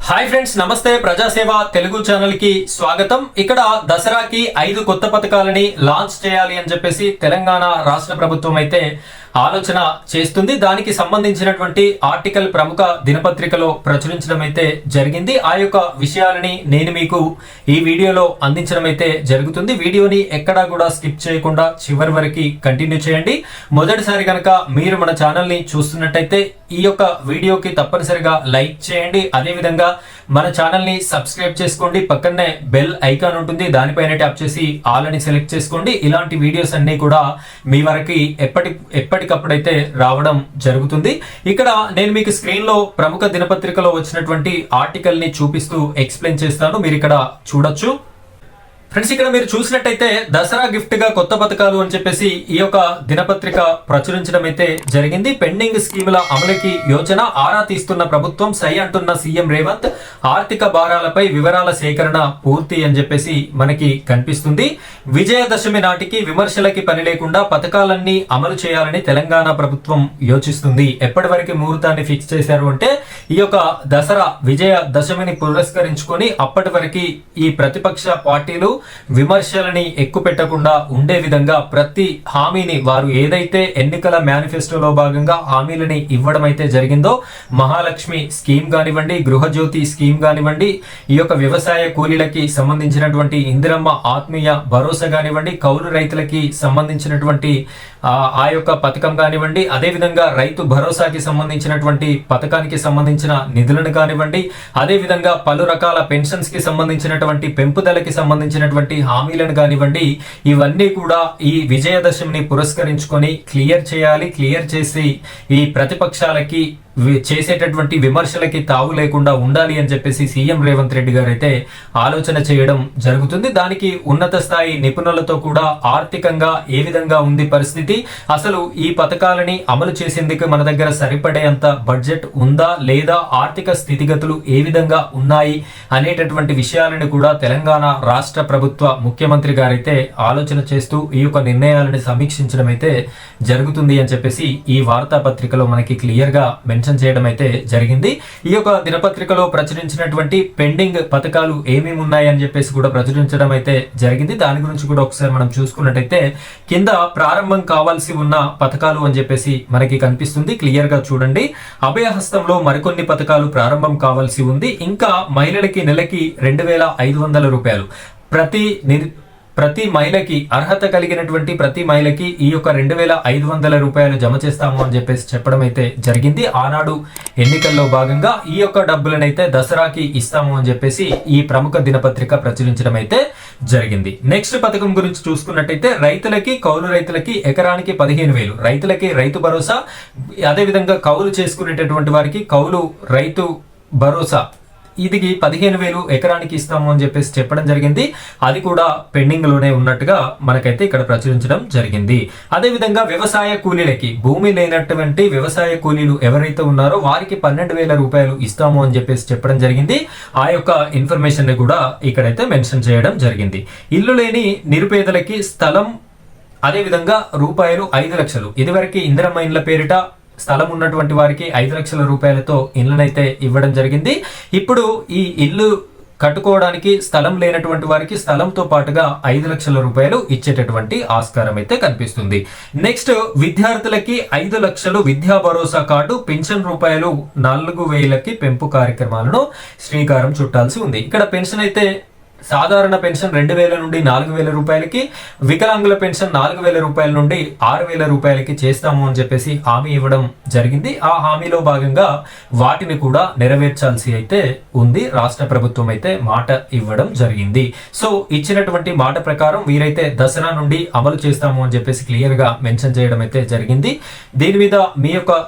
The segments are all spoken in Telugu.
హాయ్ ఫ్రెండ్స్, నమస్తే. ప్రజాసేవ తెలుగు ఛానల్ కి స్వాగతం. ఇక్కడ దసరాకి 5 కొత్త పథకాలని లాంచ్ చేయాలి అని చెప్పేసి తెలంగాణ రాష్ట్ర ప్రభుత్వం అయితే ఆలోచన చేస్తుంది. దానికి సంబంధించినటువంటి ఆర్టికల్ ప్రముఖ దినపత్రికలో ప్రచురించడం అయితే జరిగింది. ఆ యొక్క విషయాలని నేను మీకు ఈ వీడియోలో అందించడం అయితే జరుగుతుంది. వీడియోని ఎక్కడా కూడా స్కిప్ చేయకుండా చివరి వరకు కంటిన్యూ చేయండి. మొదటిసారి కనుక మీరు మన ఛానల్ ని చూస్తున్నట్టయితే ఈ యొక్క వీడియోకి తప్పనిసరిగా లైక్ చేయండి. అదే విధంగా మన ఛానల్ ని సబ్స్క్రైబ్ చేసుకోండి. పక్కనే బెల్ ఐకాన్ ఉంటుంది, దానిపైన ట్యాప్ చేసి ఆల్ అని సెలెక్ట్ చేసుకోండి. ఇలాంటి వీడియోస్ అన్ని కూడా మీ వరకు ఎప్పటికప్పుడైతే రావడం జరుగుతుంది. ఇక్కడ నేను మీకు స్క్రీన్ లో ప్రముఖ దినపత్రికలో వచ్చినటువంటి ఆర్టికల్ ని చూపిస్తూ ఎక్స్ప్లెయిన్ చేస్తాను. మీరు ఇక్కడ చూడొచ్చు. ఫ్రెండ్స్, ఇక్కడ మీరు చూసినట్టయితే దసరా గిఫ్ట్ గా కొత్త పథకాలు అని చెప్పేసి ఈ యొక్క దినపత్రిక ప్రచురించడం అయితే జరిగింది. పెండింగ్ స్కీముల అమలుకి యోచన, ఆరా తీస్తున్న ప్రభుత్వం, సై అంటున్న సీఎం రేవంత్, ఆర్థిక భారాలపై వివరాల సేకరణ పూర్తి అని చెప్పేసి మనకి కనిపిస్తుంది. విజయదశమి నాటికి విమర్శలకి పని లేకుండా పథకాలన్నీ అమలు చేయాలని తెలంగాణ ప్రభుత్వం యోచిస్తుంది. ఎప్పటి వరకు ముహూర్తాన్ని ఫిక్స్ చేశారు అంటే ఈ యొక్క దసరా విజయదశమిని పురస్కరించుకొని అప్పటి వరకు ఈ ప్రతిపక్ష పార్టీలు విమర్శలని ఎక్కువ పెట్టకుండా ఉండే విధంగా ప్రతి హామీని వారు ఏదైతే ఎన్నికల మేనిఫెస్టోలో భాగంగా హామీలని ఇవ్వడం అయితే జరిగిందో, మహాలక్ష్మి స్కీమ్ కానివ్వండి, గృహజ్యోతి స్కీమ్ కానివ్వండి, ఈ యొక్క వ్యవసాయ కూలీలకి సంబంధించినటువంటి ఇందిరమ్మ ఆత్మీయ భరోసా కానివ్వండి, కౌలు రైతులకి సంబంధించినటువంటి ఆ యొక్క పథకం కానివ్వండి, అదే విధంగా రైతు భరోసాకి సంబంధించినటువంటి పథకానికి సంబంధించిన నిధులను కానివ్వండి, అదే విధంగా పలు రకాల పెన్షన్స్ కి సంబంధించినటువంటి పెంపుదలకి సంబంధించినటువంటి హామీలను కానివ్వండి, ఇవన్నీ కూడా ఈ విజయదశమిని పురస్కరించుకొని క్లియర్ చేయాలి. క్లియర్ చేసి ఈ ప్రతిపక్షాలకి చేసేటటువంటి విమర్శలకి తావు లేకుండా ఉండాలి అని చెప్పేసి సీఎం రేవంత్ రెడ్డి గారు అయితే ఆలోచన చేయడం జరుగుతుంది. దానికి ఉన్నత స్థాయి నిపుణులతో కూడా ఆర్థికంగా ఏ విధంగా ఉంది పరిస్థితి, అసలు ఈ పథకాలని అమలు చేసేందుకు మన దగ్గర సరిపడేంత బడ్జెట్ ఉందా లేదా, ఆర్థిక స్థితిగతులు ఏ విధంగా ఉన్నాయి అనేటటువంటి విషయాలను కూడా తెలంగాణ రాష్ట్ర ప్రభుత్వ ముఖ్యమంత్రి గారైతే ఆలోచన చేస్తూ ఈ యొక్క నిర్ణయాలను సమీక్షించడం అయితే జరుగుతుంది అని చెప్పేసి ఈ వార్తాపత్రికలో మనకి క్లియర్ గా చేయడం అయితే జరిగింది. ఈ యొక్క దినపత్రికలో ప్రచురించినటువంటి పెండింగ్ పథకాలు ఏమేమి ఉన్నాయని చెప్పేసి కూడా ప్రచురించడం అయితే జరిగింది. దాని గురించి కూడా ఒకసారి మనం చూసుకున్నట్టయితే కింద ప్రారంభం కావాల్సి ఉన్న పథకాలు అని చెప్పేసి మనకి కనిపిస్తుంది. క్లియర్ గా చూడండి. అభయహస్తంలో మరికొన్ని పథకాలు ప్రారంభం కావాల్సి ఉంది. ఇంకా మహిళలకి నెలకి 2,500 రూపాయలు ప్రతి మహిళకి, అర్హత కలిగినటువంటి ప్రతి మహిళకి ఈ యొక్క 2,500 రూపాయలు జమ చేస్తాము అని చెప్పేసి చెప్పడం అయితే జరిగింది. ఆనాడు ఎన్నికల్లో భాగంగా ఈ యొక్క డబ్బులనైతే దసరాకి ఇస్తాము అని చెప్పేసి ఈ ప్రముఖ దినపత్రిక ప్రచురించడం అయితే జరిగింది. నెక్స్ట్ పథకం గురించి చూసుకున్నట్టయితే రైతులకి, కౌలు రైతులకి ఎకరానికి 15,000, రైతులకి రైతు భరోసా, అదే విధంగా కౌలు చేసుకునేటటువంటి వారికి కౌలు రైతు భరోసా, ఇది 15,000 ఎకరానికి ఇస్తాము అని చెప్పేసి చెప్పడం జరిగింది. అది కూడా పెండింగ్ లోనే ఉన్నట్టుగా మనకైతే ఇక్కడ ప్రచురించడం జరిగింది. అదే విధంగా వ్యవసాయ కూలీలకి, భూమి లేనటువంటి వ్యవసాయ కూలీలు ఎవరైతే ఉన్నారో వారికి 12,000 రూపాయలు ఇస్తాము అని చెప్పేసి చెప్పడం జరిగింది. ఆ యొక్క ఇన్ఫర్మేషన్ ని కూడా ఇక్కడైతే మెన్షన్ చేయడం జరిగింది. ఇల్లు లేని నిరుపేదలకి స్థలం, అదే విధంగా రూపాయలు 5 లక్షలు, ఇదివరకు ఇందిరమ్మ ఇండ్ల పేరిట స్థలం ఉన్నటువంటి వారికి 5 లక్షల రూపాయలతో ఇళ్లనైతే ఇవ్వడం జరిగింది. ఇప్పుడు ఈ ఇల్లు కట్టుకోవడానికి స్థలం లేనటువంటి వారికి స్థలంతో పాటుగా 5 లక్షల రూపాయలు ఇచ్చేటటువంటి ఆస్కారం అయితే కనిపిస్తుంది. నెక్స్ట్, విద్యార్థులకి 5 లక్షలు విద్యా భరోసా కార్డు, పెన్షన్ రూపాయలు 4,000కి పెంపు కార్యక్రమాలను శ్రీకారం చుట్టాల్సి ఉంది. ఇక్కడ పెన్షన్ అయితే సాధారణ పెన్షన్ 2,000 నుండి 4,000 రూపాయలకి, వికలాంగుల పెన్షన్ 4,000 రూపాయల నుండి 6,000 రూపాయలకి చేస్తాము అని చెప్పేసి హామీ ఇవ్వడం జరిగింది. ఆ హామీలో భాగంగా వాటిని కూడా నెరవేర్చాల్సి అయితే ఉంది. రాష్ట్ర ప్రభుత్వం అయితే మాట ఇవ్వడం జరిగింది. సో ఇచ్చినటువంటి మాట ప్రకారం వీరైతే దసరా నుండి అమలు చేస్తాము అని చెప్పేసి క్లియర్ గా మెన్షన్ చేయడం అయితే జరిగింది. దీని మీద మీ యొక్క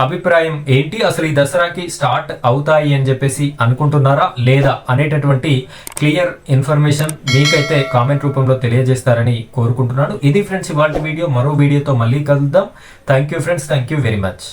అభిప్రాయం ఏంటి? అసలు ఈ దసరాకి స్టార్ట్ అవుతాయి అని చెప్పేసి అనుకుంటున్నారా లేదా అనేటటువంటి క్లియర్ ఇన్ఫర్మేషన్ మీకైతే కామెంట్ రూపంలో తెలియజేస్తారని కోరుకుంటున్నాను. ఇది ఫ్రెండ్స్ ఇవాల్టి వీడియో. మరో వీడియోతో మళ్ళీ కలుద్దాం. Thank you friends, thank you very much.